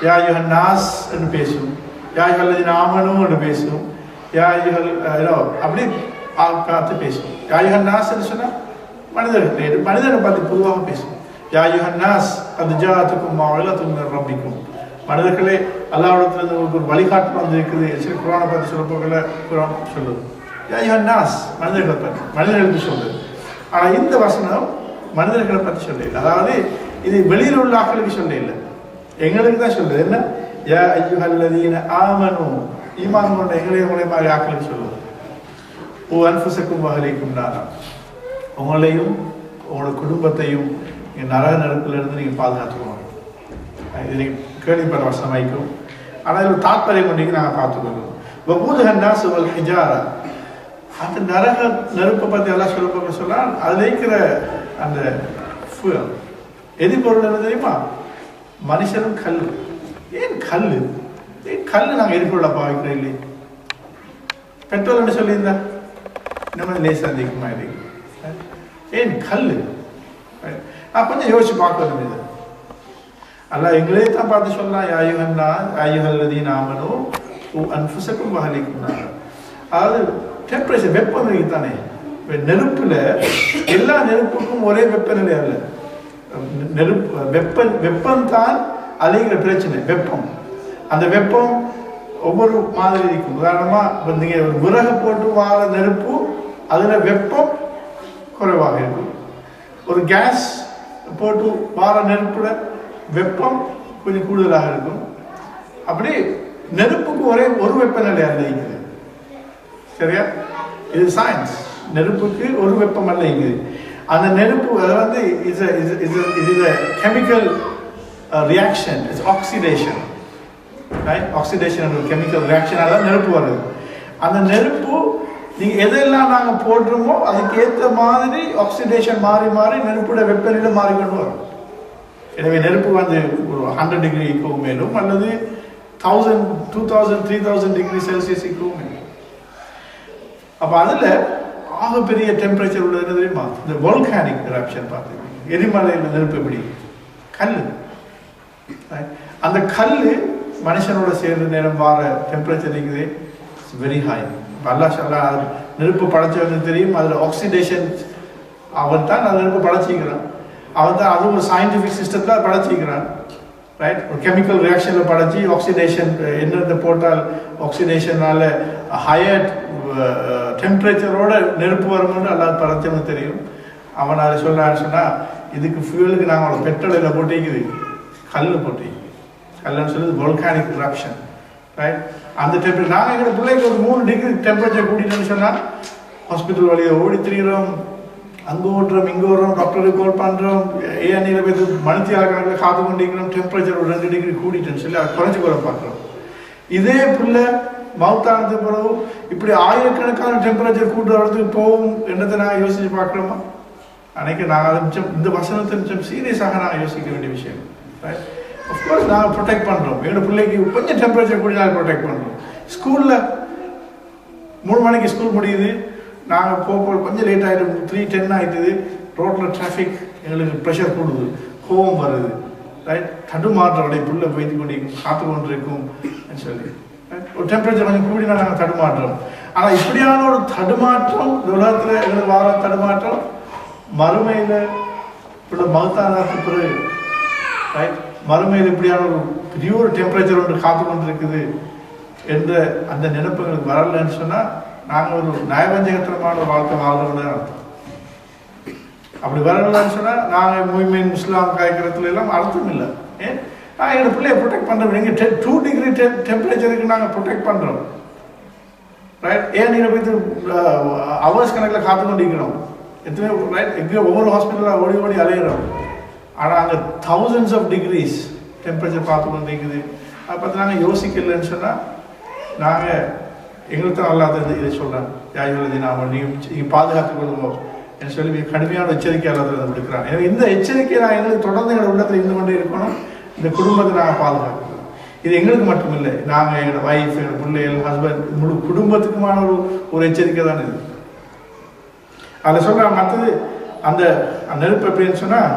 யா அய்யுஹன் நாஸ் என்று பேசும், யா அய்யுஹல்லதீன ஆமனூ என்று பேசும், யா அய்யுஹல் அப்படி பார்த்து பேசும். யா அய்யுஹன் நாஸ் என்று சொன்னால் மனிதரை பார்த்து பொதுவாக பேசும். யா அய்யுஹன் நாஸ் கத் ஜாஅத்துக்கும் மவ்இலத்தும் மின் ரப்பிக்கும் மனிதர்களே அல்லாஹ்விடத்திலிருந்து உங்களுக்கு ஒரு வழிகாட்டு வந்திருக்குது. சரி, குர்ஆனை பற்றி சொல்ல போகல, குர்ஆன் சொல்லுது யா அய்யுஹன் நாஸ், மனிதர்களை பற்றி, மனிதர்களுக்கு சொல்லுது. ஆனால் இந்த வசனம் மனிதர்களை பற்றி சொல்ல இல்லை. அதாவது இது வெளியில் உள்ள ஆக்களுக்கு சொல்ல இல்லை, எங்களுக்கு தான் சொல்லுது. என்ன? யா அய்யுஹல்லதீன ஆமனு, ஈமான் கொண்ட எங்களையும் மூலமாக ஆக்களுக்கு சொல்லுது. ஓ அன்ஃபுஸக்கும் வஅஹ்லீக்கும் நாரா, உங்களையும் உங்களோட குடும்பத்தையும் நரக நெருப்பிலிருந்து நீங்கள் பாதுகாத்துக்கணும். இது நீங்கள் கேள்விப்பட்ட வசனம் வைக்கும். ஆனால் இது தாத்பரியம் கொண்டு நாங்கள் பார்த்துக்கணும். வகூதுஹன் நாஸ் வல் ஹிஜாரா, அந்த நரக நெருப்பை பற்றி எல்லாம் சொல்லப்போன்னு சொன்னால் அதில் இருக்கிற அந்த எரிபொருள் என்ன தெரியுமா? மனுஷனும் கல். ஏன் கல்? ஏன் கல் நாங்கள் எரிபொருளை பாவிக்கிறோம் இல்லையே? பெட்ரோல்னு சொல்லியிருந்தா இன்னும் லேசாக அதிகமாக இருக்கு. ஏன் கல்? நான் கொஞ்சம் யோசிச்சு பார்க்கணும். இது அல்ல எங்களே தான் பார்த்து சொல்லலாம். யா அய்யுஹல்லதீன ஆமனு அன்ஃபுஸக்கும் வஅஹ்லீக்கும் நாரா. அதாவது டெம்பரேச்சர், வெப்பநிலை தானே. நெருப்புல எல்லா நெருப்புக்கும் ஒரே வெப்பநிலை அல்ல. நெருப்பு வெப்பம் தான் அதிக பிரச்சனை. வெப்பம், அந்த வெப்பம் ஒவ்வொரு மாதிரி இருக்கும். உதாரணமா நீங்க ஒரு விறகு போட்டு வாழ நெருப்பு, அதுல வெப்பம் குறைவாக இருக்கும். ஒரு கேஸ் போட்டு வாழ நெருப்புல வெப்பம் கொஞ்சம் கூடுதலாக இருக்கும். அப்படி நெருப்புக்கு ஒரே ஒரு வெப்பநிலை அல்ல இருக்குது. சரியா? இது சயின்ஸ். நெருப்புக்கு ஒரு வெப்பம் அல்ல இருக்குது. அந்த நெருப்பு அது வந்து chemical reaction, it's oxidation. Oxidation ஒரு கெமிக்கல் ரியாக்ஷனால நெருப்பு வருது. அந்த நெருப்பு நீங்க எதெல்லாம் நாங்கள் போடுறோமோ அதுக்கு ஏற்ற மாதிரி ஆக்சிடேஷன் மாறி மாறி நெருப்புட வெப்பநிலை மாறிக்கொண்டு வரும். எனவே நெருப்பு வந்து ஒரு 100 டிகிரிக்கு மேலும் அல்லது 1000, 2000, 3000 டிகிரி செல்சியஸுக்கு மேலும். அப்போ அதில் ஆகப்பெரிய டெம்பரேச்சர் உள்ளது என்ன தெரியுமா? இந்த வால்கானிக் எரப்ஷன் பார்த்துருக்கீங்க. எரிமலையில் நெருப்பு எப்படி? கல். அந்த கல் மனுஷனோட சேர்ந்த நேரம் வார டெம்பரேச்சர் இருக்குது வெரி ஹை. அல்லாஹ் நெருப்பு படைச்சவங்க தெரியும். அதில் ஆக்சிடேஷன் அவன் தான் அந்த நெருப்பு படைச்சிக்கிறான். அவன் தான் அது ஒரு சயின்டிஃபிக் சிஸ்டத்தில் படைச்சிக்கிறான். ரைட்? ஒரு கெமிக்கல் ரியாக்ஷனில் படைச்சி ஆக்சிடேஷன் என்னென்ன போட்டால் ஆக்சிடேஷனால ஹையர் டெம்பரேச்சரோட நெருப்பு வரும்னு அல்லாஹ் படைச்சவனுக்கு தெரியும். அவன் அதை சொன்னான்னு சொன்னால் இதுக்கு ஃபியூலுக்கு நாங்கள் பெட்ரோலில் போட்டிக்குது கல் போட்டி. கல்லுன்னு சொல்லுது வால்கானிக் எரப்ஷன். ரைட்? அந்த டெம்பரேச்சர் நாங்கள் எங்களோட பிள்ளைக்கு ஒரு 3 டிகிரி டெம்பரேச்சர் கூட்டிட்டோன்னு சொன்னால் ஹாஸ்பிட்டல் வழியை ஓடி திரிகிறோம், அங்கே ஓடுறோம், இங்கே ஓடுறோம், டாக்டருக்கு கால் பண்ணுறோம், ஏனியில் போய் மணித்தியால கணக்கில் காத்து கொண்டிருக்கிறோம். டெம்பரேச்சர் ஒரு 2 டிகிரி கூட்டிட்டேன்னு சொல்லி அதை குறைச்சி கூட பார்க்குறோம். இதே பிள்ளை மவுத்தானதுக்கு பிறகு இப்படி ஆயிரக்கணக்கான டெம்பரேச்சர் கூட்டுற இடத்துக்கு போகும் என்னத்தை நாங்கள் யோசிச்சு பார்க்குறோமா? அன்னைக்கு நாங்கள் அதை மிச்சம் இந்த வசனத்தை மிச்சம் சீரியஸாக நாங்கள் யோசிக்க வேண்டிய விஷயம். ரைட்? அஃப்கோர்ஸ் நாங்கள் ப்ரொடெக்ட் பண்ணுறோம். என்னோட பிள்ளைக்கு கொஞ்சம் டெம்பரேச்சர் கூடி நாங்கள் ப்ரொடெக்ட் பண்ணுறோம். ஸ்கூலில் 3 மணிக்கு ஸ்கூல் முடியுது, நாங்கள் போக கொஞ்சம் லேட் ஆகிடும், 3:10 ஆகிடுது. ரோட்டில் டிராஃபிக் எங்களுக்கு ப்ரெஷர் கூடுது, கோவம் வருது. ரைட்? தடுமாற்றோடைய புள்ள வைத்து கொண்டு காத்து கொண்டு இருக்கும் சொல்லி ஒரு டெம்பரேச்சர் கொஞ்சம் கூடினா நாங்கள் தடுமாற்றோம். ஆனால் இப்படியான ஒரு தடுமாற்றம் இந்த உலகத்தில் எங்களுக்கு வார தடுமாற்றம் மறுமையில் இப்போ மகத்தானத்துக்கு பிறகு ரைட் மறுமையில் இப்படியான ஒரு பெரிய ஒரு டெம்பரேச்சர் ஒன்று காத்து கொண்டு இருக்குது என்ற அந்த நினைப்புகளுக்கு வரலன்னு சொன்னால் நாங்கள் ஒரு நயவஞ்சகத்தனமான ஒரு வாழ்க்கை வாழ்றோம்னு அர்த்தம். அப்படி வரலன்னு சொன்னால் நாங்கள் மூமின் முஸ்லாம் காய்க்கிறதுல எல்லாம் அர்த்தம் இல்லை. ஏன்? நான் எங்கள் பிள்ளையை ப்ரொடெக்ட் பண்ணுறோம். நீங்கள் 2 டிகிரி டெம்பரேச்சருக்கு நாங்கள் ப்ரொடெக்ட் பண்ணுறோம். ரைட்? ஏன் நீங்கள் போய் ஹவர்ஸ் கணக்கில் காத்து கொண்டிருக்கிறோம்? எத்தனை ரைட் எங்கேயோ ஒவ்வொரு ஹாஸ்பிட்டலில் ஓடி ஓடி அலையிறோம். ஆனால் அங்கே thousands of degrees டெம்பரேச்சர் பார்த்து கொண்டிருக்குது. அதை பார்த்து நாங்கள் யோசிக்கலன்னு சொன்னால் நாங்கள் எங்களுக்கு தான் நல்லா இதை சொல்கிறேன். யாயுள்ளது நாம் நீங்கள் பாதுகாத்துக் கொள்வோம் என்று சொல்லி கடுமையான எச்சரிக்கை எல்லாத்தில் கொடுக்குறாங்க. எனவே இந்த எச்சரிக்கையை நான் எங்களுக்கு தொடர்ந்து எங்களோட உள்ளத்தில் இருந்து கொண்டே இருக்கணும். இந்த குடும்பத்தை நாங்கள் பாதுகாக்கணும். இது எங்களுக்கு மட்டும் இல்லை, நாங்கள் எங்களோட ஒய்ஃப், எங்களோட பிள்ளைகள், ஹஸ்பண்ட், முழு குடும்பத்துக்குமான ஒரு எச்சரிக்கை தான் இது. அதில் சொல்கிறாங்க மற்றது அந்த நெருப்பு எப்படின்னு சொன்னால்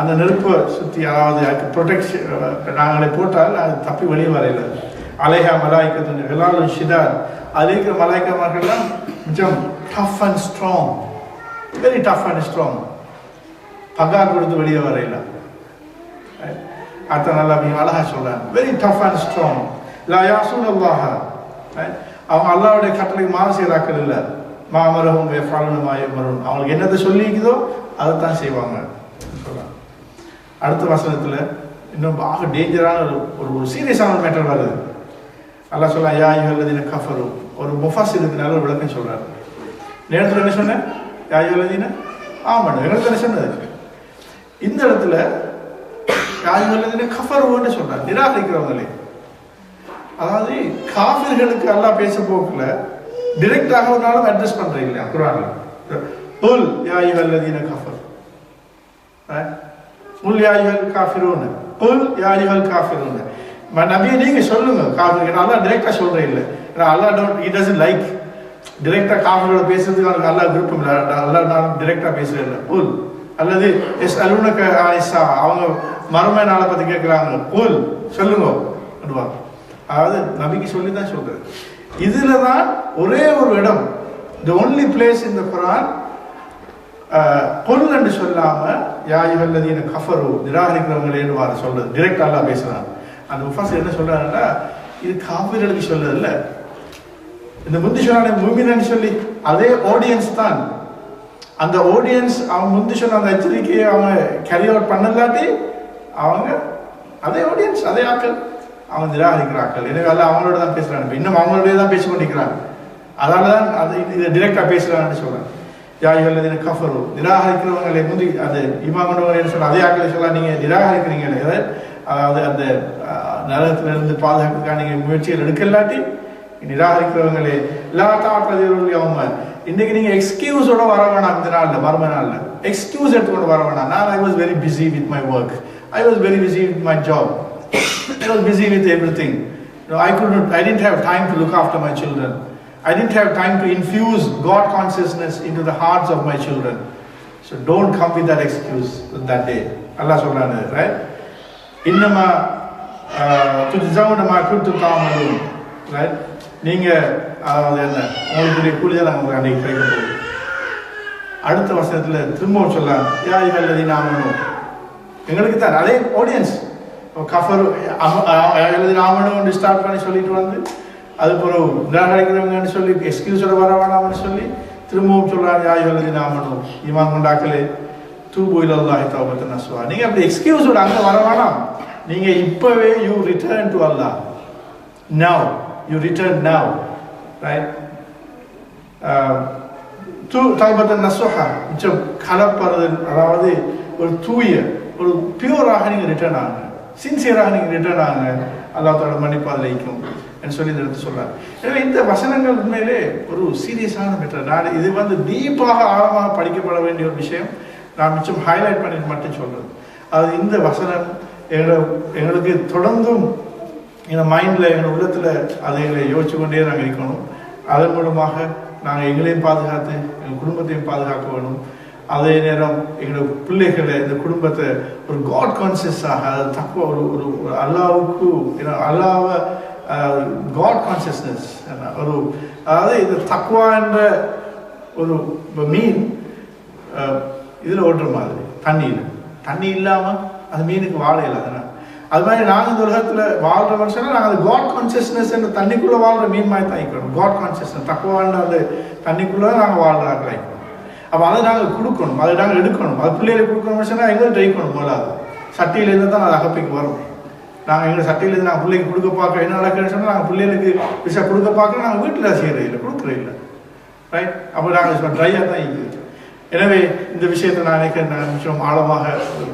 அந்த நெருப்பை சுற்றி அதாவது அதுக்கு ப்ரொடெக்ஷன் நாங்களே போட்டால் அது தப்பி வெளியே வரையில. அலைஹா மலாய்க்கத்து விலாலும் ஷிதார், அதில் இருக்கிற மலாய்க்கமார்கள்லாம் கொஞ்சம் tough and strong, very tough and strong, பகார் கொடுத்து வெளியே வரையில. அதான் நல்லா அழகா சொல்றாங்க. Very tough and strong. லா யாசூன் அல்லாஹ், அவங்க அல்லாஹ்வுடைய கட்டளைக்கு மாறு செய்யறாக்கள் இல்லை. மாமரஹும் வெஃபாலுன் மாயமரும், அவங்களுக்கு என்னத்தை சொல்லிக்குதோ அதை தான் செய்வாங்க சொல்றாங்க. அடுத்த வசனத்துல இன்னும் பாக டேஞ்சரான ஒரு சீரியஸான மேட்டர் வருது. அல்லாஹ் சொல்ல யா அய்யுஹல்லதீன கஃபரு, ஒரு முஃபஸ்ஸிருக்கு ஒரு விளக்கம் சொல்றாரு. நேரத்தில் என்ன சொன்னேன்? யா அய்யுஹல்லதீன ஆமனு, எங்களுக்கு என்ன சொன்னது? இந்த இடத்துல யா அய்யுஹல்லதீன கஃபருன்னு சொல்றாரு, நிராகரிக்கிறவங்களே. அதாவது காஃபிர்களுக்கு அல்லாஹ் பேச போக்குல டைரக்டாக ஒரு நாளும் அட்ரஸ் பண்றீங்க இல்லையா குர்ஆன்ல. குல் யா அய்யுஹல்லதீன கஃபர், குல் யா அய்யுஹல் காஃபிரூன், குல் யா அய்யுஹல் காஃபிரூன். நபியே நீங்க சொல்லுங்க காஃபிர்கள். அல்லாஹ் டைரக்டா சொல்றே இல்லை. அல்லாஹ் டோன்ட், ஹி டசன்ட் லைக் டைரக்டா காஃபிரோட பேசுறதுக்கு அவருக்கு அல்லாஹ் விருப்பம் இல்லை. அல்லாஹ் நான் டைரக்டா பேசுறேன் இல்லை. குல் அல்லது எஸ் அலுனக ஆயிஷா, அவங்க மறுமை நாளை பத்தி கேட்கிறாங்க, குல் சொல்லுங்க சொல்லுவாங்க. அதாவது நபிக்கு சொல்லி தான் சொல்றது. இதுல தான் ஒரே ஒரு இடம், the only place in the Quran குல் என்று சொல்லாம யா அய்யுஹல்லதீன கஃபரு, நிராகரிக்கிறவங்களேன்னு வார சொல்றது. டைரக்ட் அல்லாஹ் பேசுறான். அந்த முஃபஸ்ஸிர் என்ன சொல்றாருன்னா, இது காஃபிர்களுக்கு சொல்றது இல்ல. இந்த முந்தி சொன்ன முஃமினன்னு சொல்லி அதே ஆடியன்ஸ் தான். அந்த ஆடியன்ஸ் அவன் முந்தி சொன்ன அந்த எச்சரிக்கையை அவங்க கேரி அவுட் பண்ணலாட்டி அவங்க அதே ஆடியன்ஸ், அதே ஆக்கள் அவங்க நிராகரிக்கிறார்கள். எனவே அல்ல அவங்களோட தான் பேசுறாங்க, இன்னும் அவங்களோடய தான் பேசி கொண்டிருக்கிறாங்க. அதனால தான் அது இதை டிரெக்டா பேசுறாங்கன்னு சொல்றாங்க. யா அய்யுஹல்லதீன கஃபரு, நிராகரிக்கிறவங்களை முந்தி அது ஈமான் கொண்டவங்க சொன்ன அதே ஆக்களை சொல்லலாம். நீங்க நிராகரிக்கிறீங்களே, அதாவது அந்த நரகத்திலிருந்து பாதுகாப்புக்காக நீங்க முயற்சிகள் எடுக்கலாட்டி நிராகரிக்கிறவங்களே லா தாத்ததிருல் யௌம, இன்னைக்கு நீங்க எக்ஸ்கியூஸோட வர வேணாம். இந்த நாள்ல மறுமை நாள்ல எக்ஸ்கியூஸ் எடுத்துக்கொண்டு வர வேணாம். நான் I was very busy with my work, I was very busy with my job, I was busy with everything. I didn't have time to look after my children. I didn't have time to infuse God consciousness into the hearts of my children. So don't come with that excuse that day. Allah சொல்றாரு, right? இன்னமா துஜ்ஸௌன மா குன்தும் தஅமலூன், right? நீங்க அதாவது என்ன உங்களுக்கு கூலி தான் உங்களுக்கு அன்னைக்கு கிடைக்க போகுது. அடுத்த வசனத்துல திரும்பவும் சொல்லலாம், யா அய்யுஹல்லதீன ஆமனூ, எங்களுக்கு தான் அதே ஆடியன்ஸ் கஃபர் ஆமனூன்னு ஸ்டார்ட் பண்ணி சொல்லிட்டு வந்து அதுக்கப்புறம் நிராகரிக்கிறவங்கன்னு சொல்லி எக்ஸ்கியூஸோட வர வேணாம்னு சொல்லி திரும்பவும் சொல்றாங்க, யா அய்யுஹல்லதீன ஆமனூ, ஈமான் கொண்டாக்களே தூபு இலல்லாஹி தௌபத்தன் நஸூஹா. நீங்க அப்படி எக்ஸ்கியூஸோட அங்க வர வேணாம். நீங்க இப்பவே you return to Allah. Now you return now, right? தௌபத்தன் நஸூஹா, மிச்சம் கலப்பறது, அதாவது ஒரு தூய ஒரு பியூராக நீங்க ரிட்டர்ன் ஆகுங்க, சின்சியராக நீங்க ரிட்டர்ன் ஆகுங்க, அல்லாஹ் தஆலா மன்னிப்பால் வைக்கும் என்று சொல்லி இந்த இடத்துல சொல்றாரு. எனவே இந்த வசனங்கள் உண்மையிலே ஒரு சீரியஸான மேட்டர். நான் இது வந்து டீப்பாக ஆழமாக படிக்கப்பட வேண்டிய ஒரு விஷயம். நான் மிச்சம் ஹைலைட் பண்ணிட்டு மட்டும் சொல்றது. அது இந்த வசனம் எங்களுக்கு தொடர்ந்தும் எங்கள் மைண்டில் எங்கள் உள்ளத்தில் அதை எங்களை யோசிச்சு கொண்டே நாங்கள் இருக்கணும். அதன் மூலமாக நாங்கள் எங்களையும் பாதுகாத்து எங்கள் குடும்பத்தையும் பாதுகாக்க வேணும். அதே நேரம் எங்களோட பிள்ளைகளை இந்த குடும்பத்தை ஒரு காட் கான்சியஸாக, அது தக்குவா, ஒரு அல்லாவுக்கு அல்லாவை காட் கான்சியஸ்னஸ் ஒரு, அதாவது இந்த தக்குவா என்ற ஒரு மீன் இதில் ஓட்டுற மாதிரி தண்ணி இல்லாமல் அது மீனுக்கு வாழ இல்லாத. அது மாதிரி நாங்கள் இந்த உலகத்தில் வாழ்கிற மனுஷனா நாங்கள் அது காட் கான்சியஸ்னஸ் என்ற தண்ணிக்குள்ளே வாழ்கிற மீன் மாதிரி தான் இருக்கணும். காட் கான்சியஸ்னஸ் தக்குவான்ற அந்த தண்ணிக்குள்ளே நாங்கள் வாழ்கிறார்கள் இருக்கணும். அப்போ அதை நாங்கள் கொடுக்கணும், அதை நாங்கள் எடுக்கணும். அது பிள்ளைகளுக்கு கொடுக்குற மனுஷனா எங்களுக்கு இருக்கணும். முதலாவது சட்டியிலேருந்து தான் அது அகப்பைக்கு வரும். நாங்கள் எங்கள் சட்டியிலேருந்து நாங்கள் பிள்ளைக்கு கொடுக்க பார்க்க என்ன நடக்குதுன்னு சொன்னால், நாங்கள் பிள்ளைகளுக்கு விஷயம் கொடுக்க பார்க்க நாங்கள் வீட்டில் செய்கிறே இல்லை, கொடுக்குறே இல்லை, ரைட்? அப்போ நாங்கள் ட்ரையாக தான் இருக்குது. எனவே இந்த விஷயத்தை நான் நினைக்கிறேன் மிகவும் ஆழமாக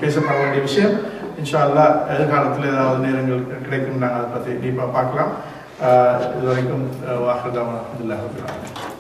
பேசப்பட வேண்டிய விஷயம். இன்ஷா அல்லாஹ் எதிர்காலத்தில் ஏதாவது நேரங்கள் கிடைக்கும், நாங்கள் அதை பற்றி டீப்பாக பார்க்கலாம். இதுவரைக்கும் வாஹிர் தஅவானா அல்ஹம்துலில்லாஹி ரப்பில் ஆலமீன்.